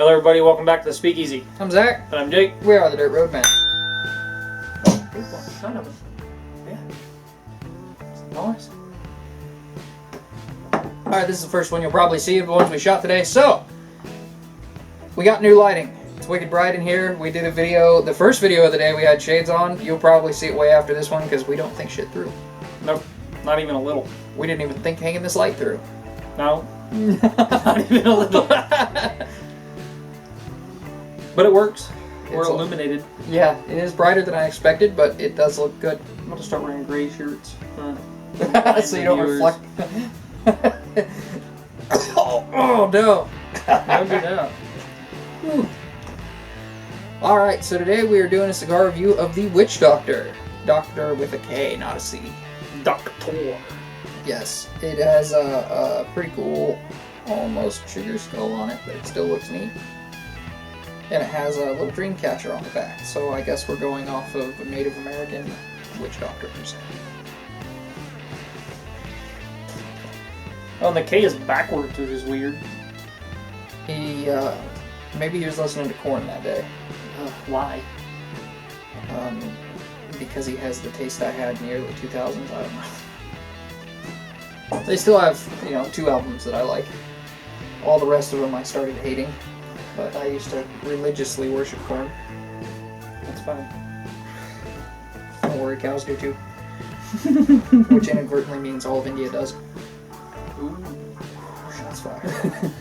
Hello everybody, welcome back to the Speakeasy. I'm Zach. And I'm Jake. We are the Dirt Road Man. Son of a... Yeah. Nice. Alright, this is the first one you'll probably see of the ones we shot today. So, we got new lighting. It's wicked bright in here. We did a video, the first video of the day we had shades on. You'll probably see it way after this one because we don't think shit through. Nope, not even a little. We didn't even think hanging this light through. No, not even a little. But it works. We're illuminated. Yeah, it is brighter than I expected, but it does look good. I'm going to start wearing gray shirts. So you don't reflect. oh no. No, do that. Alright, so today we are doing a cigar review of the WitchDoktor. Doctor with a K, not a C. Doctor. Yes, it has a pretty cool, almost sugar skull on it, but it still looks neat. And it has a little dream catcher on the back, so I guess we're going off of a Native American WitchDoktor per se. Oh, and the K is backwards, which is weird. He, maybe he was listening to Korn that day. Why? Because he has the taste I had in the early 2000s, I don't know. They still have, 2 albums that I like. All the rest of them I started hating, but I used to religiously worship Korn. That's fine. Don't worry, cows do too. Which inadvertently means all of India does. Ooh. Shots fired.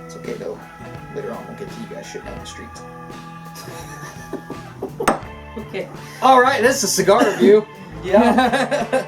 It's okay though. Later on we'll get to you guys shitting out the streets. Okay. Alright, this is a cigar review. Yeah.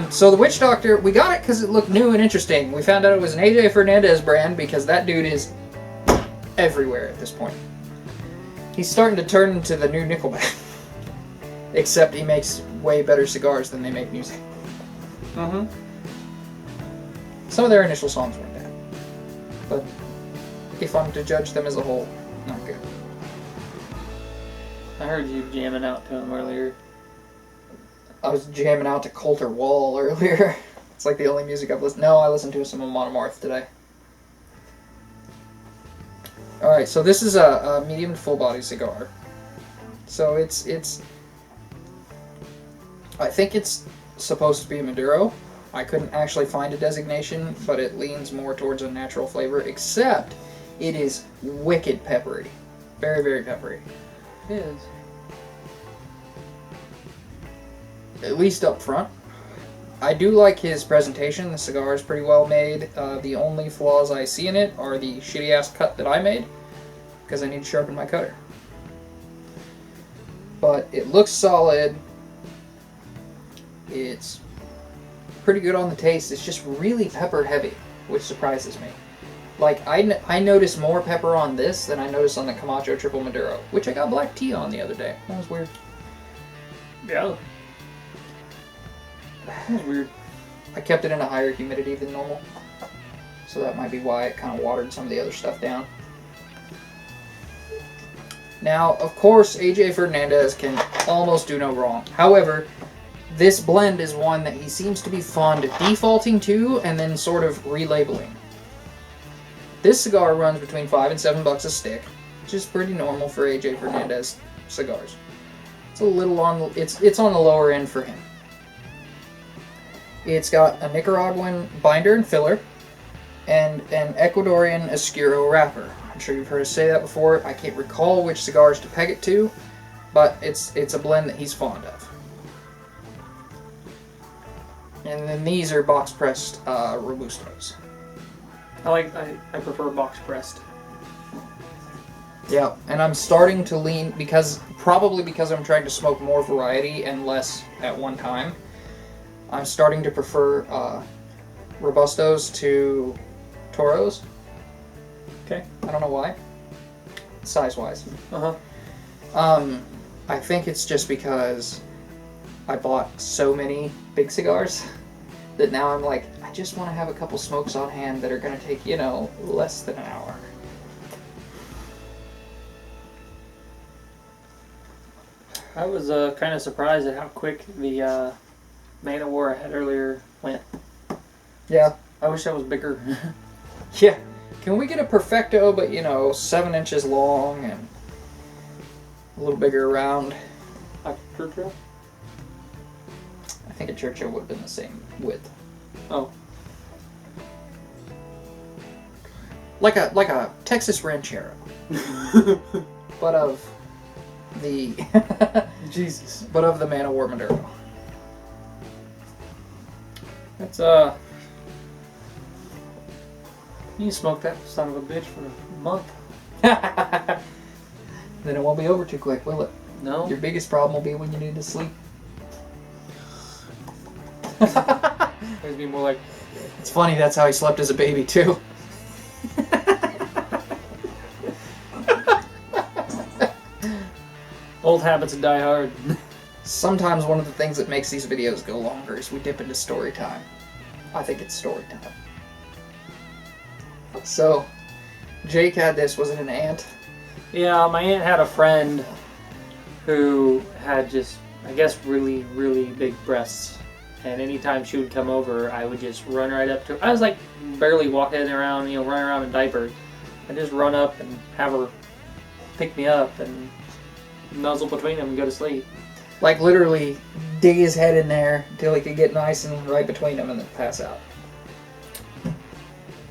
So the WitchDoktor, we got it because it looked new and interesting. We found out it was an AJ Fernandez brand because that dude is everywhere at this point. He's starting to turn into the new Nickelback. Except he makes way better cigars than they make music. Mm-hmm. Some of their initial songs weren't bad. But if I'm to judge them as a whole, not good. I heard you jamming out to him earlier. I was jamming out to Coulter Wall earlier. It's like the only music I've listened. No, I listened to some Amon Amarth today. Alright, so this is a medium to full body cigar. So it's I think it's supposed to be a Maduro. I couldn't actually find a designation, but it leans more towards a natural flavor, except it is wicked peppery. Very, very peppery. It is. At least up front. I do like his presentation. The cigar is pretty well made. The only flaws I see in it are the shitty ass cut that I made, because I need to sharpen my cutter. But it looks solid. It's pretty good on the taste. It's just really pepper heavy, which surprises me. Like, I noticed more pepper on this than I noticed on the Camacho Triple Maduro, which I got black tea on the other day. That was weird. Yeah. That was weird. I kept it in a higher humidity than normal, so that might be why it kind of watered some of the other stuff down. Now, of course, AJ Fernandez can almost do no wrong. However, this blend is one that he seems to be fond of defaulting to and then sort of relabeling. This cigar runs between $5 and $7 a stick, which is pretty normal for AJ Fernandez cigars. It's a little on it's on the lower end for him. It's got a Nicaraguan binder and filler and an Ecuadorian Oscuro wrapper. I'm sure you've heard us say that before. I can't recall which cigars to peg it to, but it's a blend that he's fond of. And then these are box pressed Robustos. I prefer box pressed. Yeah, and I'm starting to lean probably because I'm trying to smoke more variety and less at one time. I'm starting to prefer Robustos to Toros. Okay. I don't know why. Size-wise. Uh-huh. I think it's just because I bought so many big cigars that now I'm like, I just want to have a couple smokes on hand that are going to take, less than an hour. I was kind of surprised at how quick the Man of War I had earlier went. Yeah. I wish that was bigger. Yeah, Can we get a Perfecto, but, you know, 7 inches long and a little bigger around? Like Churchill? I think a Churchill would have been the same width. Oh. Like a Texas Ranchero. But of the... Jesus. But of the Man of War Maduro. That's, you smoke that son of a bitch for a month. Then it won't be over too quick, will it? No. Your biggest problem will be when you need to sleep. It'd be more like... It's funny, that's how he slept as a baby, too. Old habits die hard. Sometimes one of the things that makes these videos go longer is we dip into story time. I think it's story time. So, Jake had this, was it an aunt? Yeah, my aunt had a friend who had just, I guess, really, really big breasts. And anytime she would come over, I would just run right up to her. I was like barely walking around, you know, running around in diapers. I'd just run up and have her pick me up and nuzzle between them and go to sleep. Like literally dig his head in there until he could get nice and right between them and then pass out.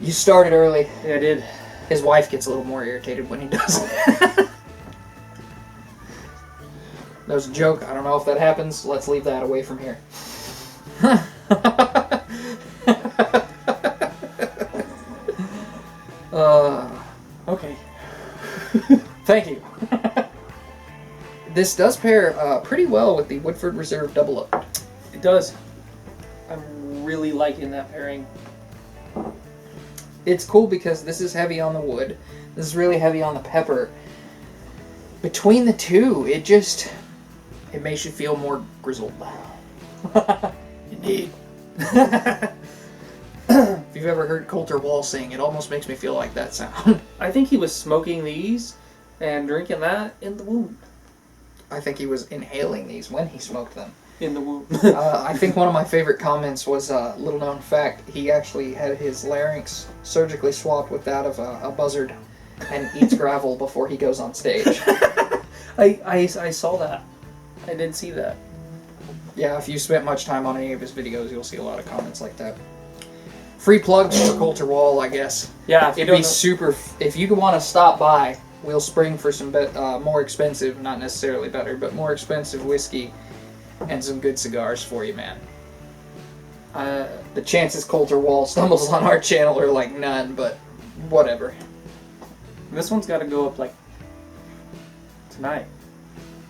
You started early. Yeah, I did. His wife gets a little more irritated when he does it. That was a joke. I don't know if that happens. Let's leave that away from here. Okay. Thank you. This does pair pretty well with the Woodford Reserve Double Up. It does. I'm really liking that pairing. It's cool because this is heavy on the wood. This is really heavy on the pepper. Between the two, it makes you feel more grizzled. Indeed. If you've ever heard Coulter Wall sing, it almost makes me feel like that sound. I think he was smoking these and drinking that in the womb. I think he was inhaling these when he smoked them. In the womb. I think one of my favorite comments was a little known fact. He actually had his larynx surgically swapped with that of a buzzard and eats gravel before he goes on stage. I saw that. I did see that. Yeah, if you spent much time on any of his videos, you'll see a lot of comments like that. Free plugs for Coulter Wall, I guess. Yeah, if you It'd don't be know- super. If you want to stop by, we'll spring for some more expensive, not necessarily better, but more expensive whiskey and some good cigars for you, man. The chances Coulter Wall stumbles on our channel are like none, but whatever. This one's got to go up like tonight.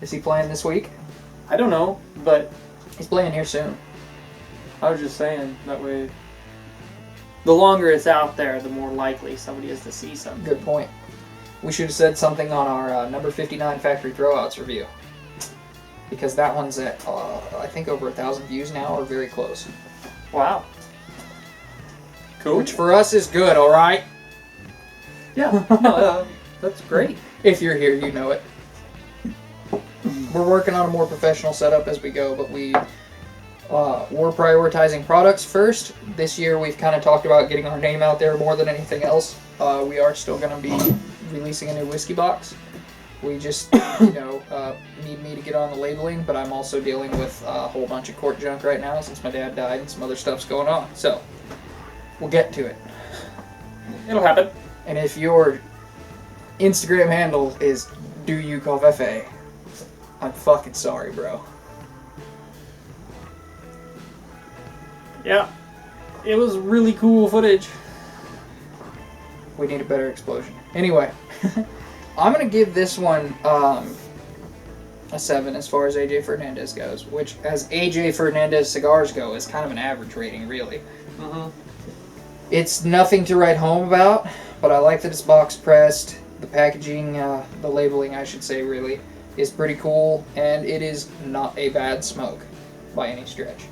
Is he playing this week? I don't know, but He's playing here soon. I was just saying that way. The longer it's out there, the more likely somebody is to see something. Good point. We should have said something on our number 59 Factory Throwouts review. Because that one's at, I think, over 1,000 views now, or very close. Wow. Cool. Which for us is good, alright? Yeah. No, that's great. If you're here, you know it. We're working on a more professional setup as we go, but we're prioritizing products first. This year we've kind of talked about getting our name out there more than anything else. We are still going to be releasing a new whiskey box. We just, need me to get on the labeling, but I'm also dealing with a whole bunch of court junk right now since my dad died and some other stuff's going on. So, we'll get to it. It'll happen. And if your Instagram handle is DoYouCoffefe, I'm fucking sorry, bro. Yeah. It was really cool footage. We need a better explosion. Anyway, I'm going to give this one a 7 as far as AJ Fernandez goes, which, as AJ Fernandez cigars go, is kind of an average rating, really. Mm-hmm. It's nothing to write home about, but I like that it's box pressed. The packaging, the labeling, I should say, really, is pretty cool, and it is not a bad smoke by any stretch.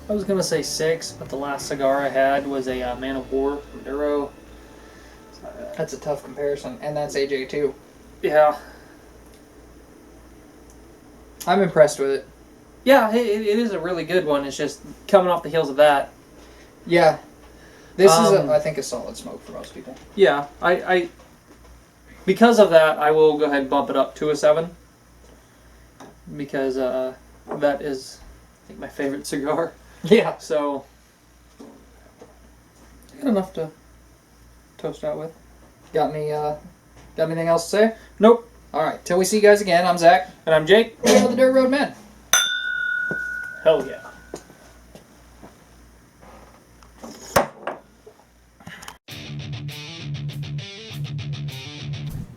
I was going to say 6, but the last cigar I had was a Man of War from Duro. That's a tough comparison, and that's AJ too. Yeah. I'm impressed with it. Yeah, it is a really good one. It's just coming off the heels of that. Yeah. This is, I think, a solid smoke for most people. Yeah, I because of that, I will go ahead and bump it up to a 7. Because that is, I think, my favorite cigar. Yeah. So, got enough to toast out with. Got anything else to say? Nope. All right. Till we see you guys again, I'm Zach. And I'm Jake. We are the Dirt Road Men. Hell yeah.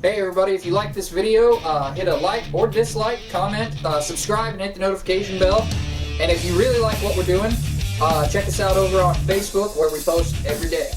Hey everybody, if you like this video, hit a like or dislike, comment, subscribe, and hit the notification bell. And if you really like what we're doing, check us out over on Facebook where we post every day.